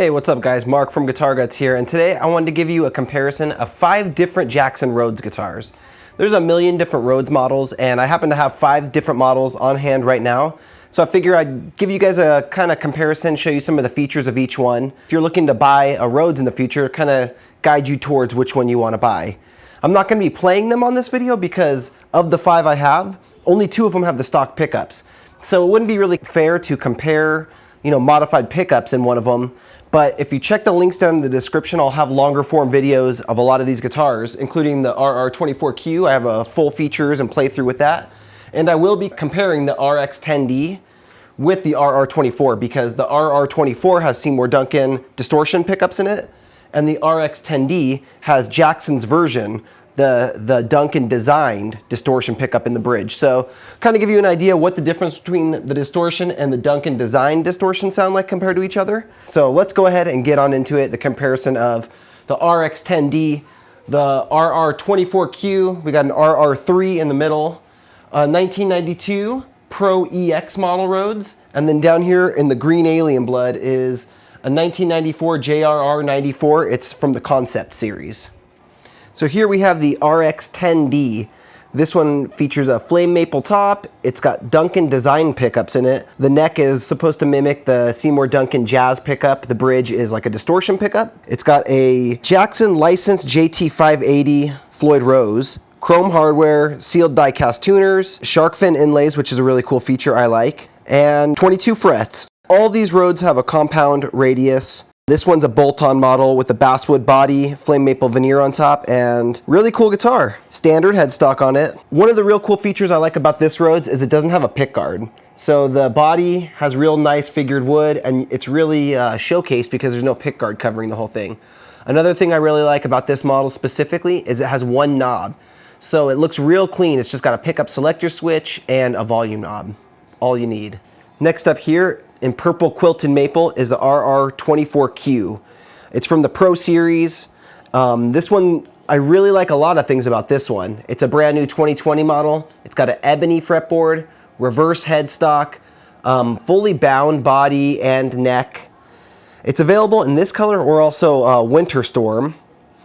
Hey, what's up guys? Mark from Guitar Guts here, and today I wanted to give you a comparison of 5 different Jackson Rhodes guitars. There's a million different Rhodes models, and I happen to have 5 different models on hand right now. So I figure I'd give you guys a kind of comparison, show you some of the features of each one. If you're looking to buy a Rhodes in the future, kind of guide you towards which one you want to buy. I'm not going to be playing them on this video because of the 5 I have, only 2 of them have the stock pickups. So it wouldn't be really fair to compare, modified pickups in one of them. But if you check the links down in the description, I'll have longer form videos of a lot of these guitars, including the RR24Q. I have a full features and playthrough with that. And I will be comparing the RX10D with the RR24 because the RR24 has Seymour Duncan distortion pickups in it, and the RX10D has Jackson's version, the Duncan designed distortion pickup in the bridge. So kind of give you an idea what the difference between the distortion and the Duncan designed distortion sound like compared to each other. So let's go ahead and get on into it, the comparison of the RX10D, the RR24Q, we got an RR3 in the middle, 1992 Pro EX model Rhodes, and then down here in the green alien blood is a 1994 JRR-94. It's from the Concept series. So here we have the RX10D. This one features a flame maple top. It's got Duncan design pickups in it. The neck is supposed to mimic the Seymour Duncan jazz pickup. The bridge is like a distortion pickup. It's got a Jackson licensed JT580 Floyd Rose, chrome hardware, sealed die-cast tuners, shark fin inlays, which is a really cool feature I like, and 22 frets. All these Rhodes have a compound radius. This one's a bolt-on model with the basswood body, flame maple veneer on top, and really cool guitar. Standard headstock on it. One of the real cool features I like about this Rhodes is it doesn't have a pick guard. So the body has real nice figured wood, and it's really showcased because there's no pick guard covering the whole thing. Another thing I really like about this model specifically is it has one knob. So it looks real clean. It's just got a pickup selector switch and a volume knob. All you need. Next up here, in purple quilted maple, is the RR24Q. It's from the Pro Series. This one, I really like a lot of things about this one. It's a brand new 2020 model. It's got an ebony fretboard, reverse headstock, fully bound body and neck. It's available in this color or also Winter Storm.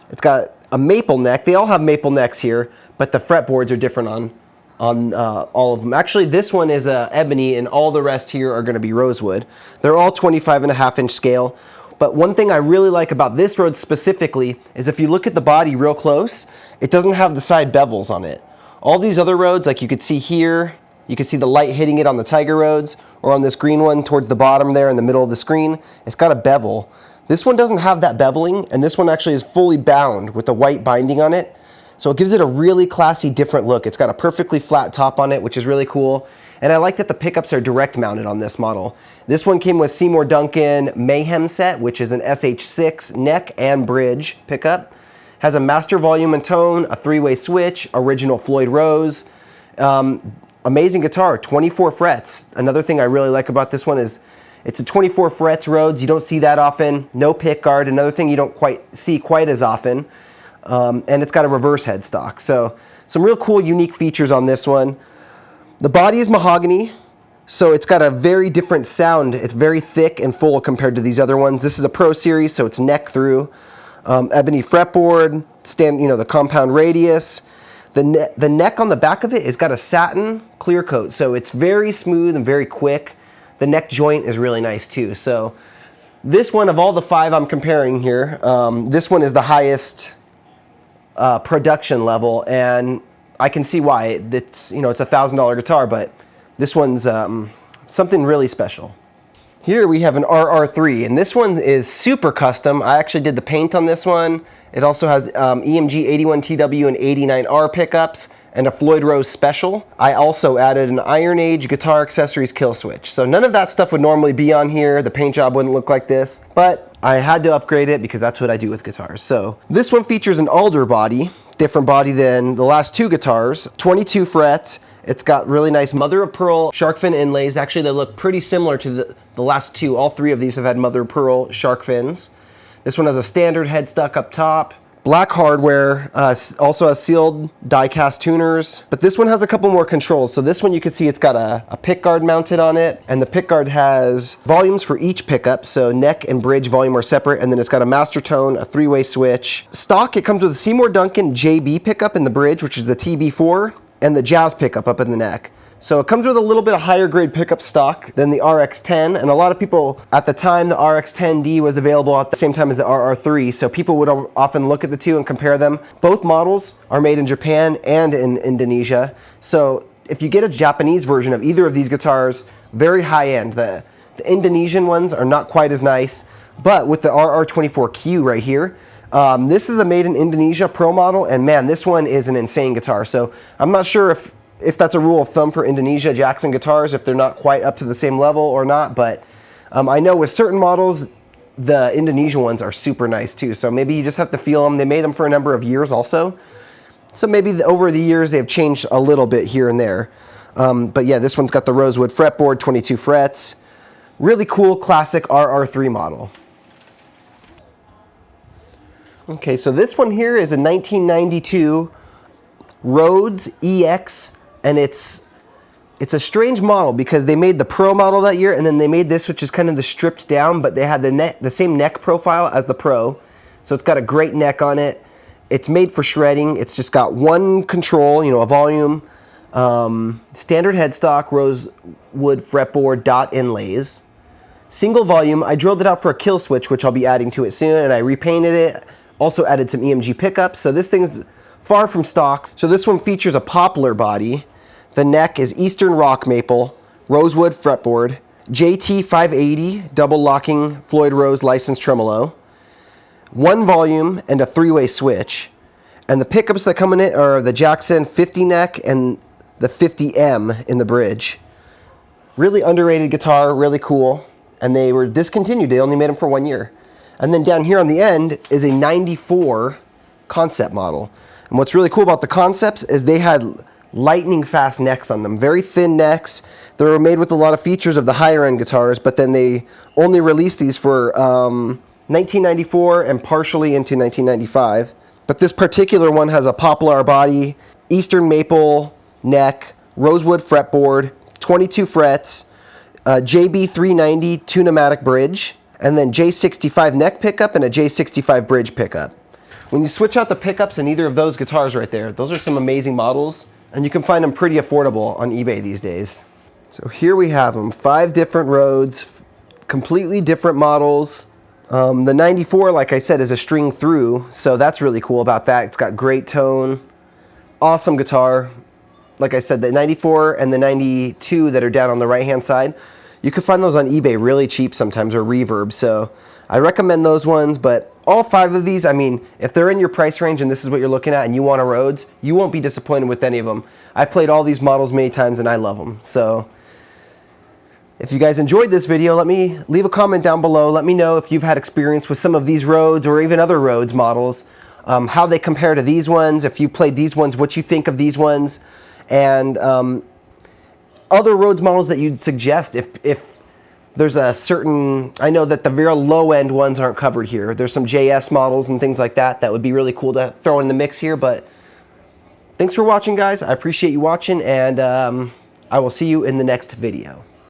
It's got a maple neck. They all have maple necks here, but the fretboards are different on all of them. Actually, this one is ebony, and all the rest here are going to be rosewood. They're all 25.5-inch scale. But one thing I really like about this Rhodes specifically is if you look at the body real close, it doesn't have the side bevels on it. All these other Rhodes, like you could see here, you can see the light hitting it on the Tiger Rhodes, or on this green one towards the bottom there in the middle of the screen, it's got a bevel. This one doesn't have that beveling, and this one actually is fully bound with the white binding on it. So it gives it a really classy, different look. It's got a perfectly flat top on it, which is really cool. And I like that the pickups are direct mounted on this model. This one came with Seymour Duncan Mayhem set, which is an SH6 neck and bridge pickup. Has a master volume and tone, a 3-way switch, original Floyd Rose. Amazing guitar, 24 frets. Another thing I really like about this one is it's a 24 frets Rhodes. You don't see that often. No pick guard. Another thing you don't see quite as often. And it's got a reverse headstock. So some real cool, unique features on this one. The body is mahogany, so it's got a very different sound. It's very thick and full compared to these other ones. This is a Pro Series, so it's neck through. Ebony fretboard, the compound radius. The neck on the back of it has got a satin clear coat, so it's very smooth and very quick. The neck joint is really nice too. So this one, of all the 5 I'm comparing here, this one is the highest production level, and I can see why. It's it's a $1,000 guitar, but this one's something really special. Here we have an RR3, and this one is super custom. I actually did the paint on this one. It also has EMG 81TW and 89R pickups and a Floyd Rose special. I also added an Iron Age guitar accessories kill switch. So none of that stuff would normally be on here. The paint job wouldn't look like this, but I had to upgrade it because that's what I do with guitars. So this one features an alder body, different body than the last 2 guitars, 22 frets. It's got really nice mother of pearl shark fin inlays. Actually, they look pretty similar to the last 2. All 3 of these have had mother of pearl shark fins. This one has a standard headstock up top, Black hardware, also has sealed die-cast tuners, but this one has a couple more controls. So this one you can see it's got a pick guard mounted on it, and the pick guard has volumes for each pickup, so neck and bridge volume are separate, and then it's got a master tone, a 3-way switch. Stock, it comes with a Seymour Duncan JB pickup in the bridge, which is the TB4, and the Jazz pickup up in the neck. So it comes with a little bit of higher grade pickup stock than the RX10, and a lot of people at the time, the RX10D was available at the same time as the RR3, so people would often look at the two and compare them. Both models are made in Japan and in Indonesia, so if you get a Japanese version of either of these guitars, very high end. The Indonesian ones are not quite as nice, but with the RR24Q right here, this is a made in Indonesia Pro model, and man, this one is an insane guitar. So I'm not sure if that's a rule of thumb for Indonesia Jackson guitars, if they're not quite up to the same level or not, but I know with certain models, the Indonesian ones are super nice too. So maybe you just have to feel them. They made them for a number of years also. So maybe over the years, they've changed a little bit here and there. But yeah, this one's got the rosewood fretboard, 22 frets. Really cool classic RR3 model. Okay, so this one here is a 1992 Rhodes Ex, and it's a strange model because they made the Pro model that year, and then they made this, which is kind of the stripped down, but they had the same neck profile as the Pro. So it's got a great neck on it. It's made for shredding. It's just got one control, you know, a volume, standard headstock, rosewood fretboard, dot inlays. Single volume. I drilled it out for a kill switch, which I'll be adding to it soon, and I repainted it. Also added some EMG pickups. So this thing's far from stock. So this one features a poplar body. The neck is Eastern Rock Maple, rosewood fretboard, JT580 double locking Floyd Rose licensed tremolo, one volume and a 3-way switch. And the pickups that come in it are the Jackson 50 neck and the 50M in the bridge. Really underrated guitar, really cool. And they were discontinued. They only made them for 1 year. And then down here on the end is a 94 concept model. And what's really cool about the concepts is they had lightning fast necks on them, very thin necks. They were made with a lot of features of the higher end guitars, but then they only released these for 1994 and partially into 1995. But this particular one has a poplar body, Eastern Maple neck, rosewood fretboard, 22 frets, JB390 tunematic bridge, and then J65 neck pickup and a J65 bridge pickup. When you switch out the pickups in either of those guitars right there, those are some amazing models, and you can find them pretty affordable on eBay these days. So here we have them, 5 different Rhodes, completely different models. The 94, like I said, is a string through, so that's really cool about that. It's got great tone, awesome guitar. Like I said, the 94 and the 92 that are down on the right-hand side, you can find those on eBay really cheap sometimes, or Reverb, so I recommend those ones. But all 5 of these, I mean, if they're in your price range and this is what you're looking at and you want a Rhodes, you won't be disappointed with any of them. I've played all these models many times and I love them. So if you guys enjoyed this video, let me leave a comment down below. Let me know if you've had experience with some of these Rhodes or even other Rhodes models, how they compare to these ones, if you played these ones, what you think of these ones, and other Rhodes models that you'd suggest if there's a certain, I know that the very low end ones aren't covered here. There's some JS models and things like that that would be really cool to throw in the mix here. But thanks for watching, guys. I appreciate you watching, and I will see you in the next video.